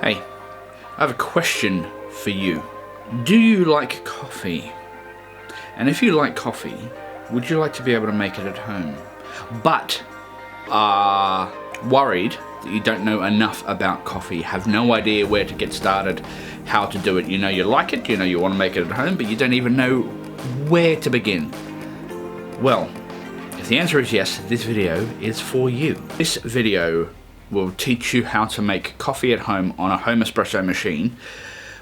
Hey, I have a question for you. Do you like coffee? And if you like coffee, would you like to be able to make it at home? But are worried that you don't know enough about coffee, have no idea where to get started, how to do it. You know you like it, you know you want to make it at home, but you don't even know where to begin. Well, if the answer is yes, this video is for you. This video will teach you how to make coffee at home on a home espresso machine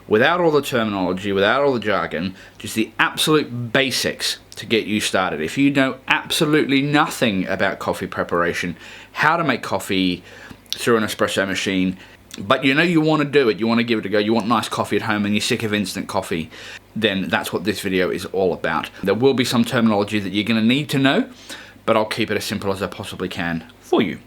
without all the terminology, without all the jargon, just the absolute basics to get you started. If you know absolutely nothing about coffee preparation, how to make coffee through an espresso machine, but you know you want to do it, you want to give it a go, you want nice coffee at home and you're sick of instant coffee, then that's what this video is all about. There will be some terminology that you're going to need to know, but I'll keep it as simple as I possibly can for you.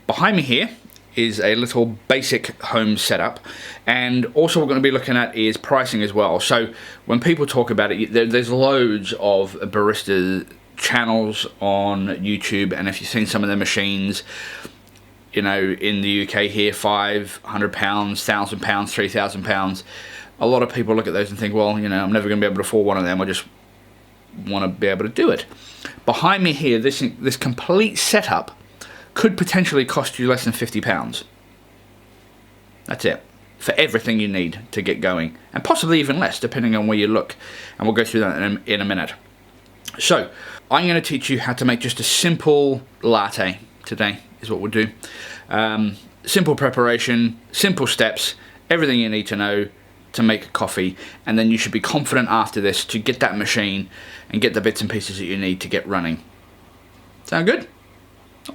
Behind me here is a little basic home setup, and also what we're going to be looking at is pricing as well. So when people talk about it, there's loads of barista channels on YouTube, and if you've seen some of the machines, you know, in the UK here, £500, £1,000, £3,000, a lot of people look at those and think, well, you know, I'm never going to be able to afford one of them, I just want to be able to do it. Behind me here, this complete setup could potentially cost you less than £50. That's it, for everything you need to get going, and possibly even less depending on where you look, and we'll go through that in a minute. So I'm going to teach you how to make just a simple latte today is what we'll do. Simple preparation, simple steps, everything you need to know to make coffee, and then you should be confident after this to get that machine and get the bits and pieces that you need to get running. Sound good?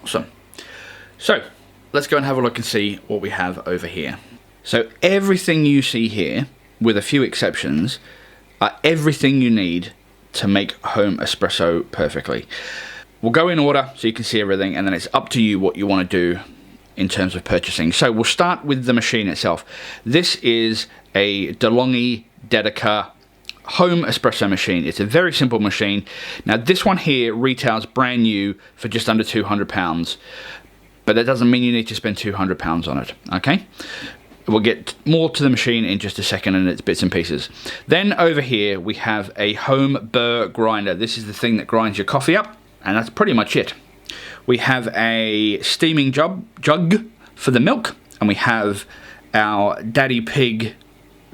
Awesome. So let's go and have a look and see what we have over here. So everything you see here, with a few exceptions, are everything you need to make home espresso perfectly. We'll go in order so you can see everything, and then it's up to you what you want to do in terms of purchasing. So we'll start with the machine itself. This is a DeLonghi Dedica home espresso machine. It's a very simple machine. Now this one here retails brand new for just under £200. But that doesn't mean you need to spend £200 on it, okay? We'll get more to the machine in just a second and its bits and pieces. Then over here we have a home burr grinder. This is the thing that grinds your coffee up, and that's pretty much it. We have a steaming jug for the milk, and we have our Daddy Pig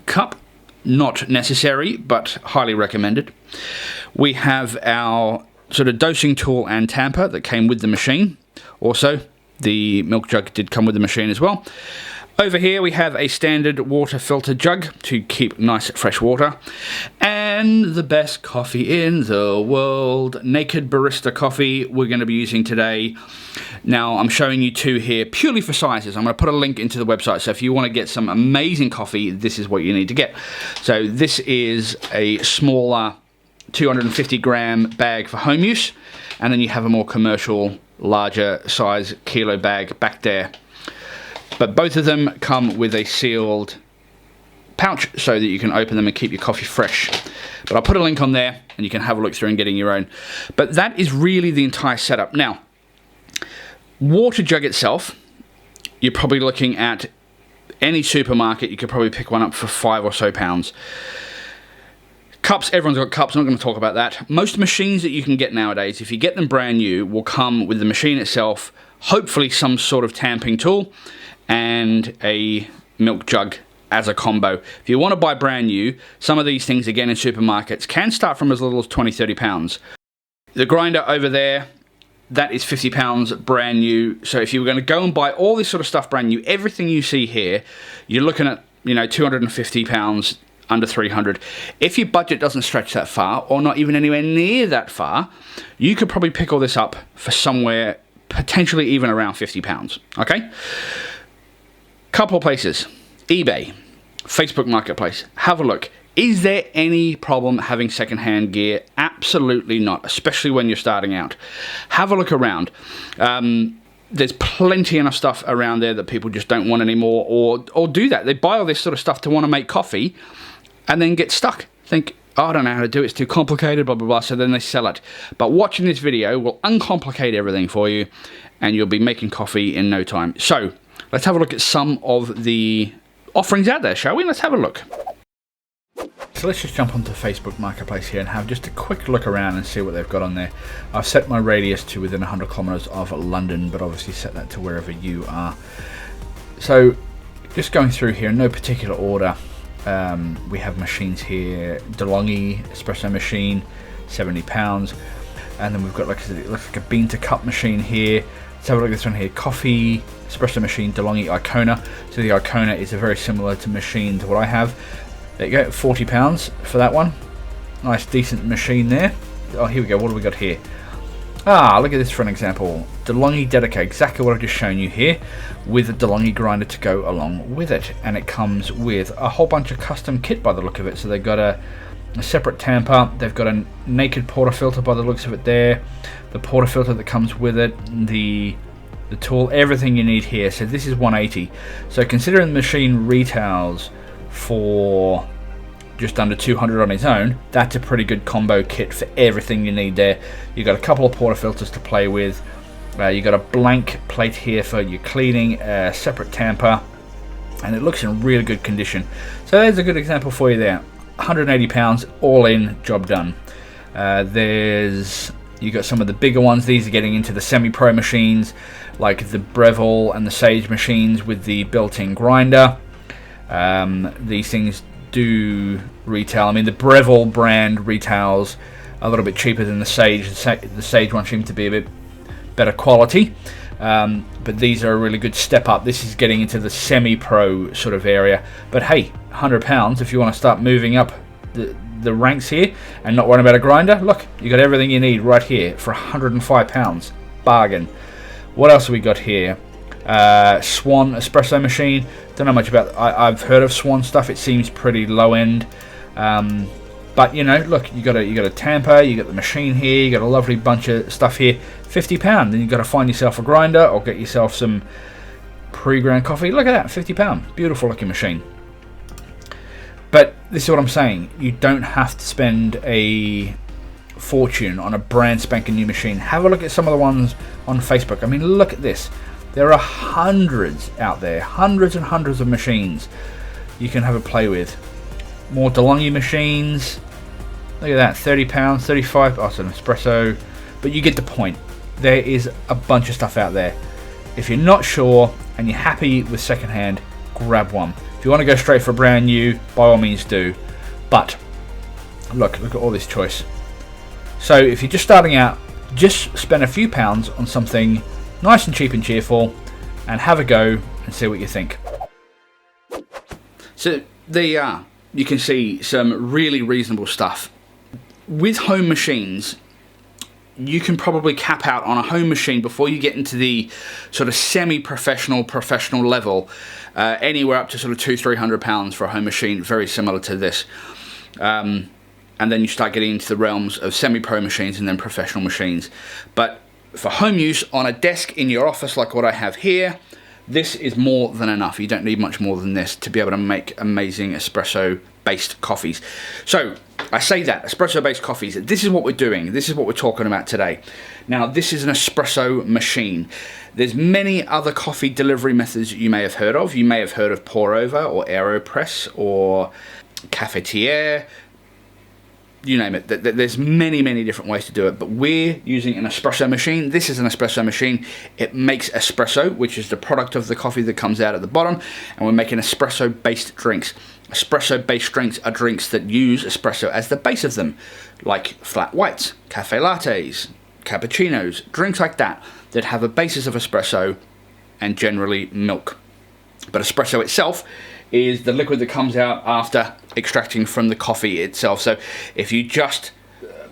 cup. Not necessary, but highly recommended. We have our sort of dosing tool and tamper that came with the machine. Also, the milk jug did come with the machine as well. Over here we have a standard water filter jug to keep nice fresh water. And the best coffee in the world, Naked Barista coffee, we're going to be using today. Now I'm showing you two here purely for sizes. I'm going to put a link into the website, so if you want to get some amazing coffee, this is what you need to get. So this is a smaller 250 gram bag for home use, and then you have a more commercial larger size kilo bag back there. But both of them come with a sealed pouch so that you can open them and keep your coffee fresh. But I'll put a link on there and you can have a look through and getting your own. But that is really the entire setup. Now, water jug itself, you're probably looking at any supermarket, you could probably pick one up for £5 or so. Cups, everyone's got cups, I'm not going to talk about that. Most machines that you can get nowadays, if you get them brand new, will come with the machine itself, hopefully some sort of tamping tool, and a milk jug as a combo. If you want to buy brand new, some of these things, again, in supermarkets, can start from as little as £20, £30. The grinder over there, that is £50 brand new. So if you were going to go and buy all this sort of stuff brand new, everything you see here, you're looking at, you know, £250, under 300. If your budget doesn't stretch that far, or not even anywhere near that far, you could probably pick all this up for somewhere potentially even around £50, okay? Couple of places: eBay, Facebook Marketplace. Have a look. Is there any problem having secondhand gear? Absolutely not, especially when you're starting out. Have a look around. There's plenty enough stuff around there that people just don't want anymore, or do that. They buy all this sort of stuff to want to make coffee and then get stuck. Think, oh, I don't know how to do it, it's too complicated, blah, blah, blah, so then they sell it. But watching this video will uncomplicate everything for you, and you'll be making coffee in no time. So let's have a look at some of the offerings out there, shall we? Let's have a look. So let's just jump onto Facebook Marketplace here and have just a quick look around and see what they've got on there. I've set my radius to within 100 kilometers of London, but obviously set that to wherever you are. So just going through here in no particular order, we have machines here. DeLonghi espresso machine, £70, and then we've got like it looks like a bean to cup machine here. Let's have a look at this one here. Coffee espresso machine, DeLonghi Icona. So the Icona is a very similar to machine to what I have. There you go, £40 for that one. Nice decent machine there. Oh, here we go. What do we got here? Ah, look at this for an example. DeLonghi Dedica, exactly what I've just shown you here, with a DeLonghi grinder to go along with it. And it comes with a whole bunch of custom kit by the look of it. So they've got a separate tamper, they've got a naked portafilter by the looks of it there, the portafilter that comes with it, the tool, everything you need here. So this is 180. So considering the machine retails for just under 200 on its own, that's a pretty good combo kit for everything you need there. You've got a couple of portafilters to play with, you've got a blank plate here for your cleaning, a separate tamper, and it looks in really good condition. So there's a good example for you there. £180 all in, job done. You got some of the bigger ones. These are getting into the semi-pro machines like the Breville and the Sage machines with the built-in grinder. These things do retail. I mean, the Breville brand retails a little bit cheaper than the Sage. The Sage one seems to be a bit better quality, but these are a really good step up. This is getting into the semi-pro sort of area. But hey, £100 if you want to start moving up the ranks here and not worrying about a grinder. Look, you got everything you need right here for £105. Bargain. What else have we got here? Swan espresso machine. Don't know much about. I've heard of Swan stuff. It seems pretty low end, but you know, look, you got a tamper, you got the machine here, you got a lovely bunch of stuff here. £50. Then you got to find yourself a grinder or get yourself some pre-ground coffee. Look at that, £50. Beautiful looking machine. But this is what I'm saying. You don't have to spend a fortune on a brand spanking new machine. Have a look at some of the ones on Facebook. I mean, look at this. There are hundreds out there, hundreds and hundreds of machines you can have a play with. More DeLonghi machines. Look at that, £30, $35. Oh, it's an espresso. But you get the point. There is a bunch of stuff out there. If you're not sure and you're happy with secondhand, grab one. If you want to go straight for brand new, by all means do. But look at all this choice. So if you're just starting out, just spend a few pounds on something nice and cheap and cheerful, and have a go and see what you think. So there you are. You can see some really reasonable stuff. With home machines, you can probably cap out on a home machine before you get into the sort of semi-professional, professional level, anywhere up to sort of £200-300 for a home machine, very similar to this. And then you start getting into the realms of semi-pro machines and then professional machines. But for home use on a desk in your office like what I have here, this is more than enough. You don't need much more than this to be able to make amazing espresso-based coffees. So, I say that, espresso-based coffees, this is what we're doing. This is what we're talking about today. Now, this is an espresso machine. There's many other coffee delivery methods you may have heard of. You may have heard of pour over or AeroPress or cafetiere. You name it. There's many, many different ways to do it, but we're using an espresso machine. This is an espresso machine. It makes espresso, which is the product of the coffee that comes out at the bottom, and we're making espresso-based drinks. Espresso-based drinks are drinks that use espresso as the base of them, like flat whites, cafe lattes, cappuccinos, drinks like that have a basis of espresso and generally milk. But espresso itself is the liquid that comes out after extracting from the coffee itself. So if you just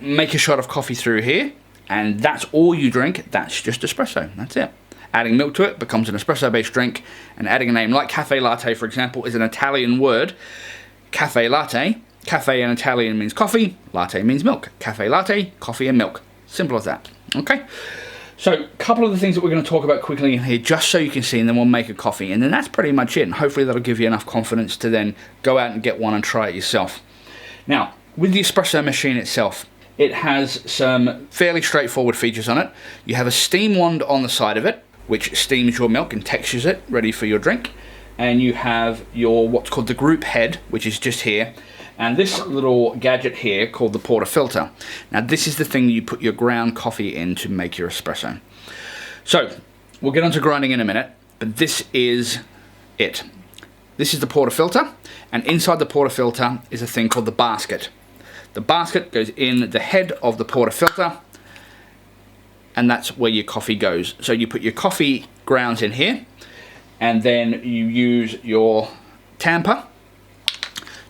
make a shot of coffee through here and that's all you drink, that's just espresso. That's it. Adding milk to it becomes an espresso-based drink, and adding a name like cafe latte, for example, is an Italian word. Cafe latte. Cafe in Italian means coffee. Latte means milk. Cafe latte, coffee and milk. Simple as that. Okay? So, a couple of the things that we're going to talk about quickly in here, just so you can see, and then we'll make a coffee. And then that's pretty much it. And hopefully that'll give you enough confidence to then go out and get one and try it yourself. Now, with the espresso machine itself, it has some fairly straightforward features on it. You have a steam wand on the side of it, which steams your milk and textures it ready for your drink. And you have your what's called the group head, which is just here, and this little gadget here called the portafilter. Now this is the thing you put your ground coffee in to make your espresso. So we'll get on to grinding in a minute, but this is it. This is the portafilter, and inside the portafilter is a thing called the basket. The basket goes in the head of the portafilter, and that's where your coffee goes. So you put your coffee grounds in here, and then you use your tamper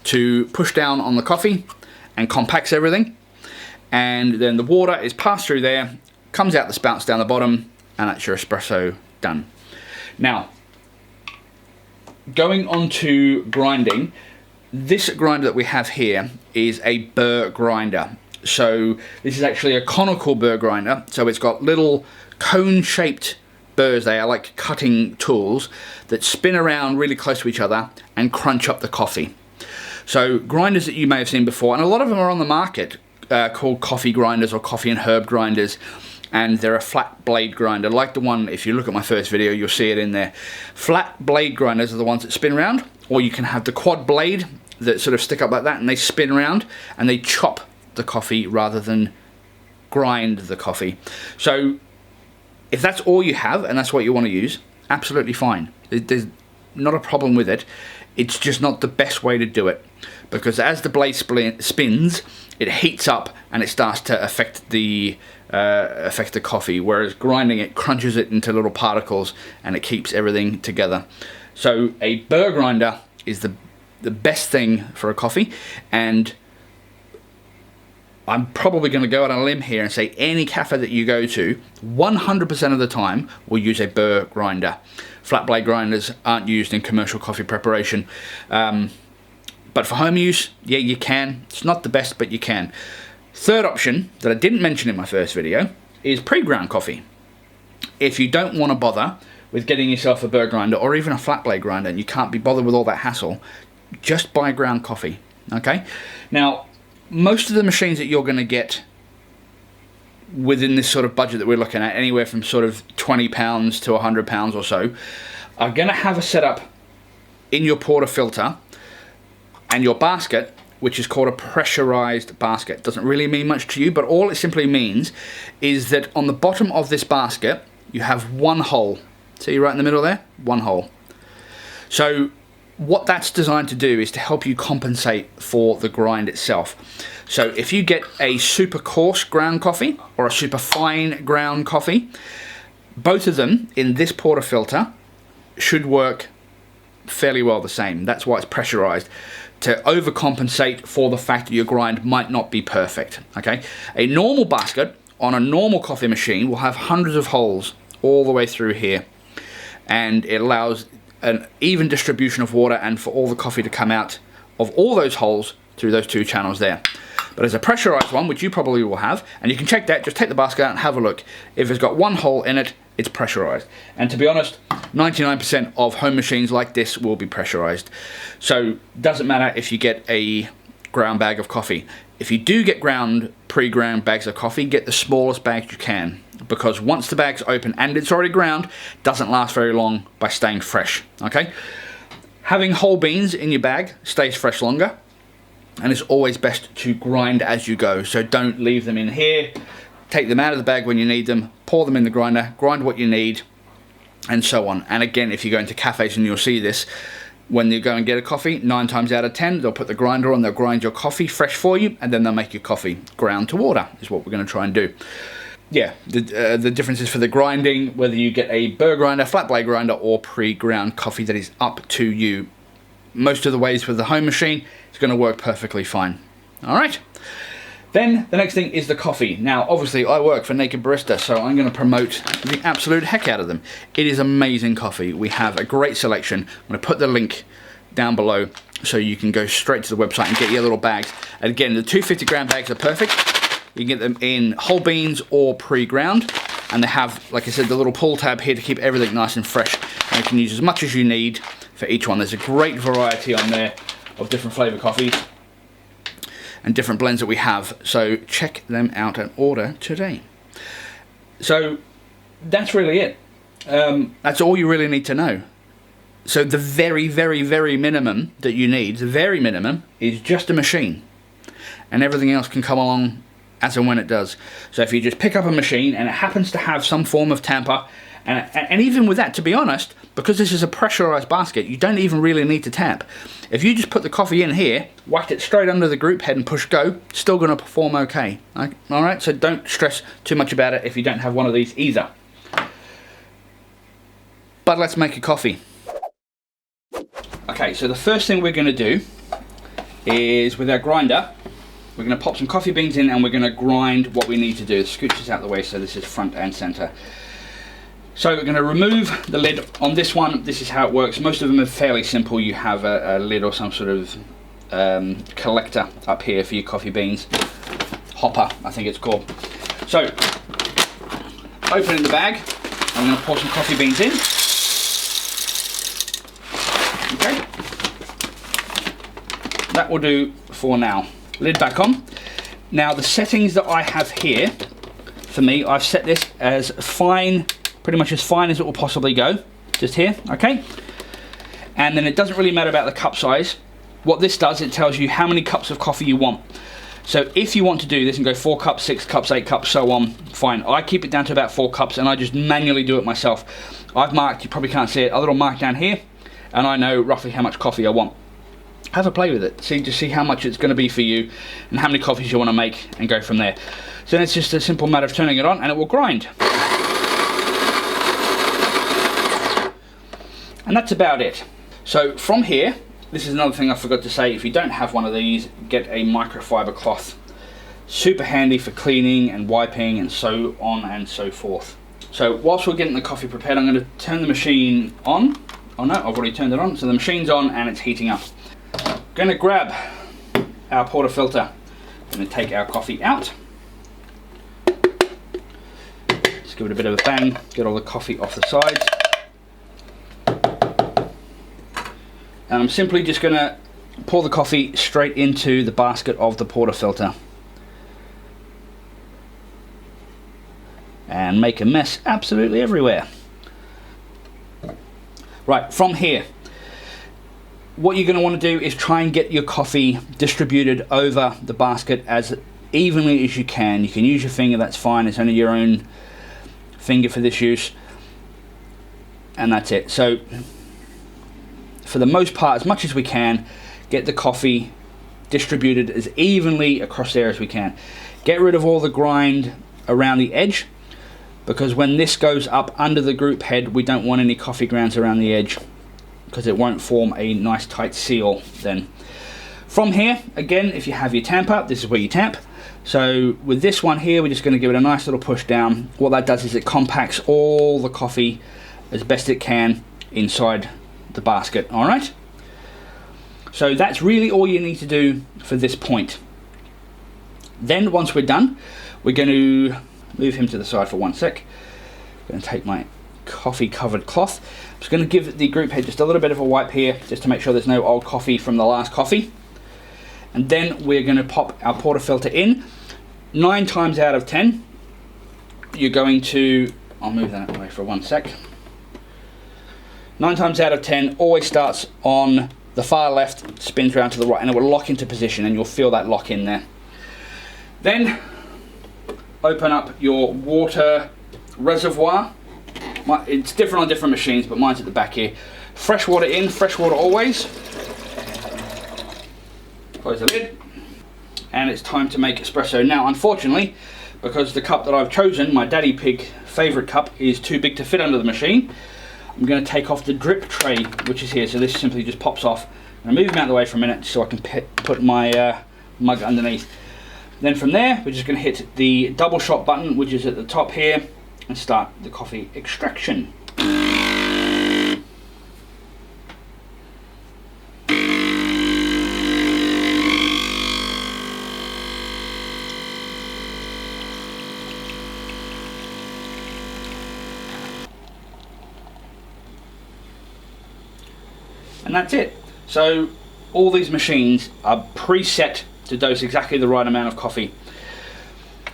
to push down on the coffee and compacts everything, and then the water is passed through there, comes out the spouts down the bottom, and that's your espresso done. Now, going on to grinding, this grinder that we have here is a burr grinder. So this is actually a conical burr grinder, so it's got little cone-shaped burrs. They are like cutting tools that spin around really close to each other and crunch up the coffee. So grinders that you may have seen before, and a lot of them are on the market, called coffee grinders or coffee and herb grinders, and they're a flat blade grinder, like the one, if you look at my first video, you'll see it in there. Flat blade grinders are the ones that spin around, or you can have the quad blade that sort of stick up like that and they spin around and they chop the coffee rather than grind the coffee. So if that's all you have and that's what you want to use, absolutely fine. There's not a problem with it. It's just not the best way to do it, because as the blade spins, it heats up and it starts to affect the coffee, whereas grinding it crunches it into little particles and it keeps everything together. So a burr grinder is the best thing for a coffee, and I'm probably going to go out on a limb here and say any cafe that you go to, 100% of the time will use a burr grinder. Flat blade grinders aren't used in commercial coffee preparation, but for home use, yeah, you can. It's not the best, but you can. Third option that I didn't mention in my first video is pre-ground coffee. If you don't want to bother with getting yourself a burr grinder or even a flat blade grinder and you can't be bothered with all that hassle, just buy ground coffee, okay? Now, most of the machines that you're going to get within this sort of budget that we're looking at, anywhere from sort of £20 to £100 or so, are going to have a setup in your portafilter and your basket, which is called a pressurized basket. Doesn't really mean much to you, but all it simply means is that on the bottom of this basket, you have one hole. See right in the middle there? One hole. So what that's designed to do is to help you compensate for the grind itself. So if you get a super coarse ground coffee or a super fine ground coffee, both of them in this portafilter should work fairly well the same. That's why it's pressurized, to overcompensate for the fact that your grind might not be perfect. Okay, a normal basket on a normal coffee machine will have hundreds of holes all the way through here, and it allows an even distribution of water and for all the coffee to come out of all those holes through those two channels there. But as a pressurized one, which you probably will have, and you can check that, just take the basket out and have a look. If it's got one hole in it, it's pressurized. And to be honest, 99% of home machines like this will be pressurized. So doesn't matter if you get a ground bag of coffee. If you do get pre-ground bags of coffee, get the smallest bags you can, because once the bag's open and it's already ground, it doesn't last very long by staying fresh, okay? Having whole beans in your bag stays fresh longer, and it's always best to grind as you go. So don't leave them in here. Take them out of the bag when you need them, pour them in the grinder, grind what you need, and so on. And again, if you go into cafes and you'll see this, when you go and get a coffee, 9 times out of 10, they'll put the grinder on, they'll grind your coffee fresh for you, and then they'll make your coffee ground to order, is what we're going to try and do. Yeah, the difference is for the grinding, whether you get a burr grinder, flat blade grinder, or pre-ground coffee, that is up to you. Most of the ways with the home machine, it's going to work perfectly fine. All right. Then the next thing is the coffee. Now, obviously, I work for Naked Barista, so I'm going to promote the absolute heck out of them. It is amazing coffee. We have a great selection. I'm going to put the link down below so you can go straight to the website and get your little bags. And again, the 250-gram bags are perfect. You can get them in whole beans or pre-ground, and they have, like I said, the little pull tab here to keep everything nice and fresh. And you can use as much as you need for each one. There's a great variety on there of different flavour coffees and different blends that we have, so check them out and order today. So that's really it. That's all you really need to know. So the very, very, very minimum that you need, the very minimum, is just a machine. And everything else can come along as and when it does. So if you just pick up a machine and it happens to have some form of tamper, and even with that, to be honest, because this is a pressurized basket, you don't even really need to tap. If you just put the coffee in here, whack it straight under the group head and push go, still going to perform okay. Alright, so don't stress too much about it if you don't have one of these either. But let's make a coffee. Okay, so the first thing we're going to do is, with our grinder, we're going to pop some coffee beans in and we're going to grind what we need to do. Scooch this out the way so this is front and center. So we're going to remove the lid on this one. This is how it works. Most of them are fairly simple. You have a lid or some sort of collector up here for your coffee beans. Hopper, I think it's called. So, opening the bag, I'm going to pour some coffee beans in. Okay, that will do for now. Lid back on. Now the settings that I have here, for me, I've set this as fine, pretty much as fine as it will possibly go, just here, okay? And then it doesn't really matter about the cup size. What this does, it tells you how many cups of coffee you want. So if you want to do this and go 4 cups, 6 cups, 8 cups, so on, fine. I keep it down to about 4 cups and I just manually do it myself. I've marked, you probably can't see it, a little mark down here, and I know roughly how much coffee I want. Have a play with it, see how much it's going to be for you and how many coffees you want to make, and go from there. So then it's just a simple matter of turning it on and it will grind. And that's about it. So from here, this is another thing I forgot to say, if you don't have one of these, get a microfiber cloth. Super handy for cleaning and wiping and so on and so forth. So whilst we're getting the coffee prepared, I'm going to turn the machine on. Oh no, I've already turned it on. So the machine's on and it's heating up. Going to grab our portafilter. Going to take our coffee out. Just give it a bit of a bang, get all the coffee off the sides. And I'm simply just going to pour the coffee straight into the basket of the portafilter. And make a mess absolutely everywhere. Right, from here, what you're going to want to do is try and get your coffee distributed over the basket as evenly as you can. You can use your finger, that's fine, it's only your own finger for this use. And that's it. So, for the most part, as much as we can, get the coffee distributed as evenly across there as we can. Get rid of all the grind around the edge, because when this goes up under the group head, we don't want any coffee grounds around the edge, because it won't form a nice tight seal then. From here, again, if you have your tamper, this is where you tamp. So with this one here, we're just going to give it a nice little push down. What that does is it compacts all the coffee as best it can inside the basket. All right, so that's really all you need to do for this point. Then once we're done, we're going to move him to the side for 1 sec. I'm going to take my coffee covered cloth. I'm just going to give the group head just a little bit of a wipe here, just to make sure there's no old coffee from the last coffee. And then we're going to pop our portafilter in. 9 times out of 10, you're going to, I'll move that away for 1 sec. 9 times out of 10 always starts on the far left, spins around to the right, and it will lock into position, and you'll feel that lock in there. Then open up your water reservoir. It's different on different machines, but mine's at the back here. Fresh water in, fresh water always. Close the lid, and it's time to make espresso. Now, unfortunately, because the cup that I've chosen, my Daddy Pig favourite cup, is too big to fit under the machine, I'm going to take off the drip tray, which is here. So this simply just pops off. I'm going to move him out of the way for a minute so I can put my mug underneath. Then from there, we're just going to hit the double shot button, which is at the top here, and start the coffee extraction. And that's it. So all these machines are preset to dose exactly the right amount of coffee.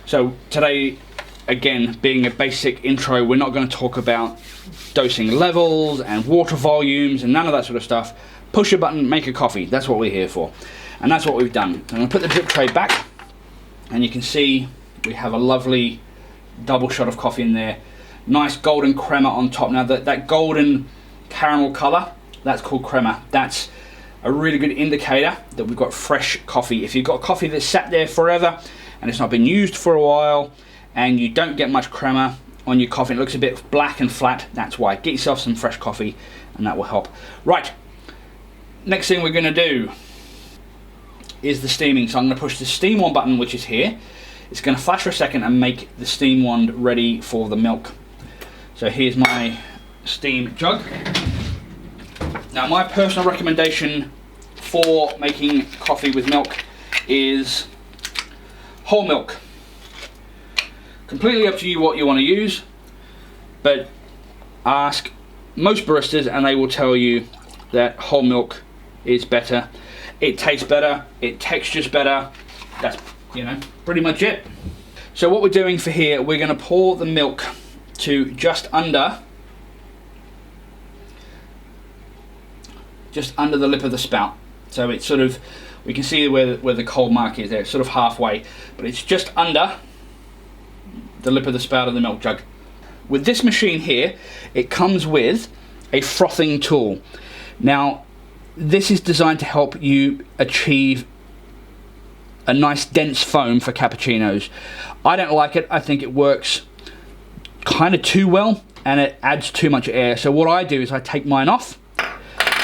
So today again, being a basic intro, we're not going to talk about dosing levels and water volumes and none of that sort of stuff. Push a button, make a coffee. That's what we're here for. And that's what we've done. I'm going to put the drip tray back, and you can see we have a lovely double shot of coffee in there. Nice golden crema on top. Now that golden caramel color, that's called crema. That's a really good indicator that we've got fresh coffee. If you've got coffee that's sat there forever and it's not been used for a while and you don't get much crema on your coffee, it looks a bit black and flat, that's why. Get yourself some fresh coffee and that will help. Right, next thing we're going to do is the steaming. So I'm going to push the steam wand button, which is here. It's going to flash for a second and make the steam wand ready for the milk. So here's my steam jug. Now my personal recommendation for making coffee with milk is whole milk. Completely up to you what you want to use, but ask most baristas and they will tell you that whole milk is better. It tastes better, it textures better. That's, you know, pretty much it. So what we're doing for here, we're going to pour the milk to just under the lip of the spout. So it's sort of, we can see where the cold mark is there, it's sort of halfway, but it's just under the lip of the spout of the milk jug. With this machine here, it comes with a frothing tool. Now, this is designed to help you achieve a nice dense foam for cappuccinos. I don't like it. I think it works kind of too well and it adds too much air. So what I do is I take mine off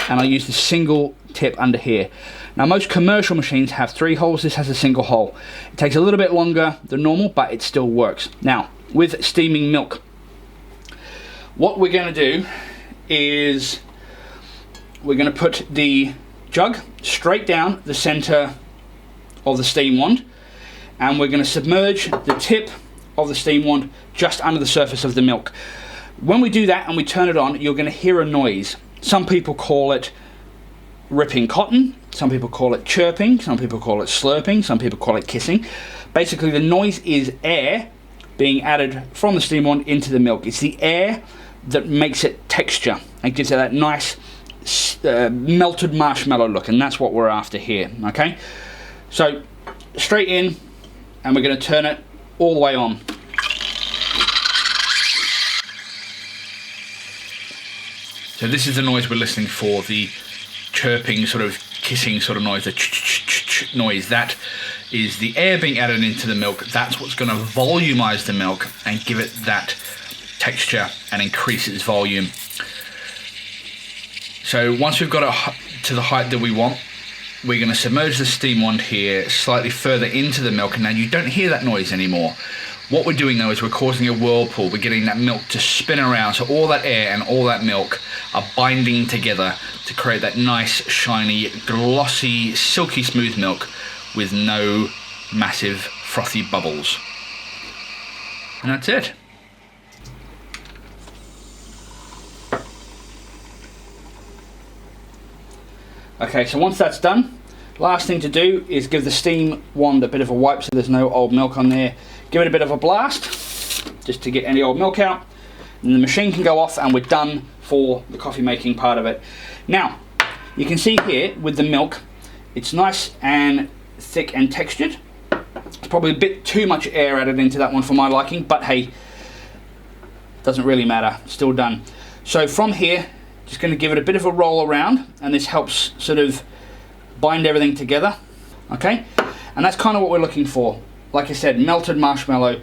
and I use the single tip under here. Now most commercial machines have 3 holes, this has a single hole. It takes a little bit longer than normal, but it still works. Now, with steaming milk, what we're going to do is we're going to put the jug straight down the center of the steam wand, and we're going to submerge the tip of the steam wand just under the surface of the milk. When we do that and we turn it on, you're going to hear a noise. Some people call it ripping cotton, some people call it chirping, some people call it slurping, some people call it kissing. Basically the noise is air being added from the steam wand into the milk. It's the air that makes it texture and gives it that nice melted marshmallow look, and that's what we're after here. Okay, so straight in, and we're going to turn it all the way on. So this is the noise we're listening for, the chirping sort of kissing sort of noise, the ch-ch-ch-ch noise. That is the air being added into the milk. That's what's going to volumize the milk and give it that texture and increase its volume. So once we've got it to the height that we want, we're going to submerge the steam wand here slightly further into the milk, and now you don't hear that noise anymore. What we're doing though is we're causing a whirlpool. We're getting that milk to spin around, so all that air and all that milk are binding together to create that nice, shiny, glossy, silky smooth milk with no massive frothy bubbles. And that's it. Okay, so once that's done, last thing to do is give the steam wand a bit of a wipe so there's no old milk on there. Give it a bit of a blast, just to get any old milk out. And the machine can go off and we're done for the coffee making part of it. Now, you can see here with the milk, it's nice and thick and textured. It's probably a bit too much air added into that one for my liking, but hey, doesn't really matter, still done. So from here, just going to give it a bit of a roll around, and this helps sort of bind everything together. Okay, and that's kind of what we're looking for. Like I said, melted marshmallow.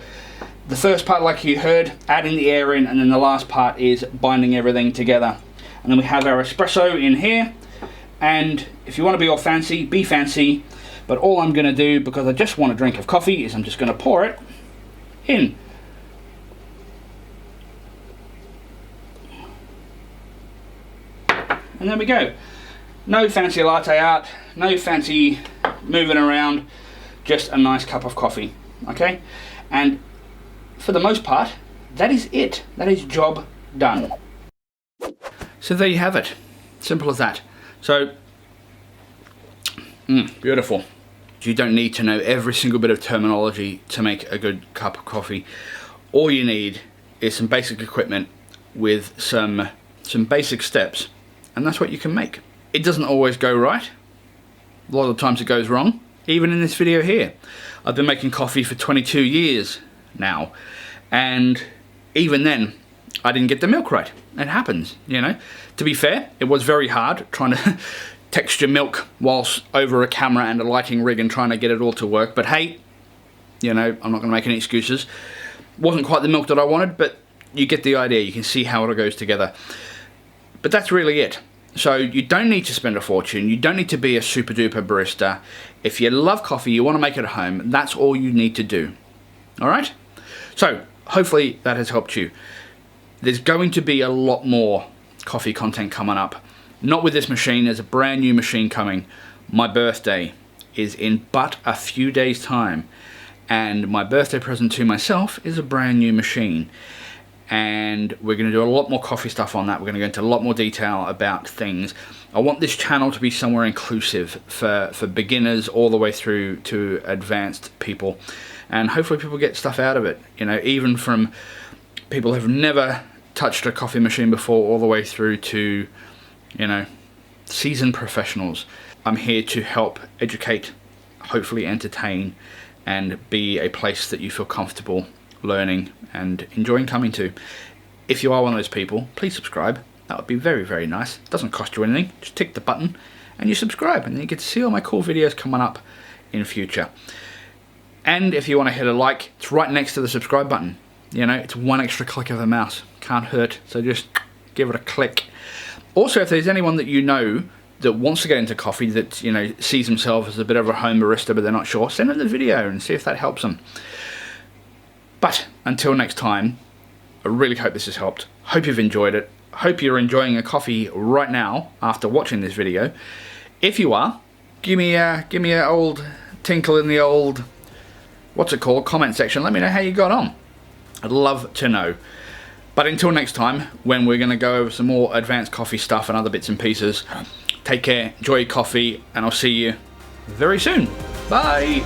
The first part, like you heard, adding the air in, and then the last part is binding everything together. And then we have our espresso in here, and if you want to be all fancy, be fancy, but all I'm going to do, because I just want a drink of coffee, is I'm just going to pour it in. And there we go. No fancy latte art, no fancy moving around, just a nice cup of coffee. Okay, and for the most part, that is it. That is job done. So there you have it. Simple as that. So, beautiful. You don't need to know every single bit of terminology to make a good cup of coffee. All you need is some basic equipment with some basic steps, and that's what you can make. It doesn't always go right. A lot of times it goes wrong. Even in this video here, I've been making coffee for 22 years now, and even then I didn't get the milk right. It happens, you know. To be fair, it was very hard trying to texture milk whilst over a camera and a lighting rig and trying to get it all to work, but hey, you know, I'm not going to make any excuses. Wasn't quite the milk that I wanted, but you get the idea. You can see how it all goes together. But that's really it. So you don't need to spend a fortune. You don't need to be a super duper barista. If you love coffee, you want to make it at home, that's all you need to do. All right? So hopefully that has helped you. There's going to be a lot more coffee content coming up. Not with this machine. There's a brand new machine coming. My birthday is in but a few days' time. And my birthday present to myself is a brand new machine. And we're going to do a lot more coffee stuff on that. We're going to go into a lot more detail about things. I want this channel to be somewhere inclusive for beginners all the way through to advanced people. And hopefully people get stuff out of it. You know, even from people who've never touched a coffee machine before all the way through to, you know, seasoned professionals. I'm here to help educate, hopefully entertain, and be a place that you feel comfortable learning and enjoying coming to. If you are one of those people, please subscribe. That would be very, very nice. It doesn't cost you anything. Just tick the button and you subscribe, and then you get to see all my cool videos coming up in future. And if you want to hit a like, it's right next to the subscribe button. You know, it's one extra click of the mouse. Can't hurt, so just give it a click. Also, if there's anyone that you know that wants to get into coffee, that, you know, sees themselves as a bit of a home barista but they're not sure, send them the video and see if that helps them. But until next time, I really hope this has helped. Hope you've enjoyed it. Hope you're enjoying a coffee right now after watching this video. If you are, give me a old tinkle in the old, what's it called, comment section. Let me know how you got on. I'd love to know. But until next time, when we're going to go over some more advanced coffee stuff and other bits and pieces, take care, enjoy your coffee, and I'll see you very soon. Bye!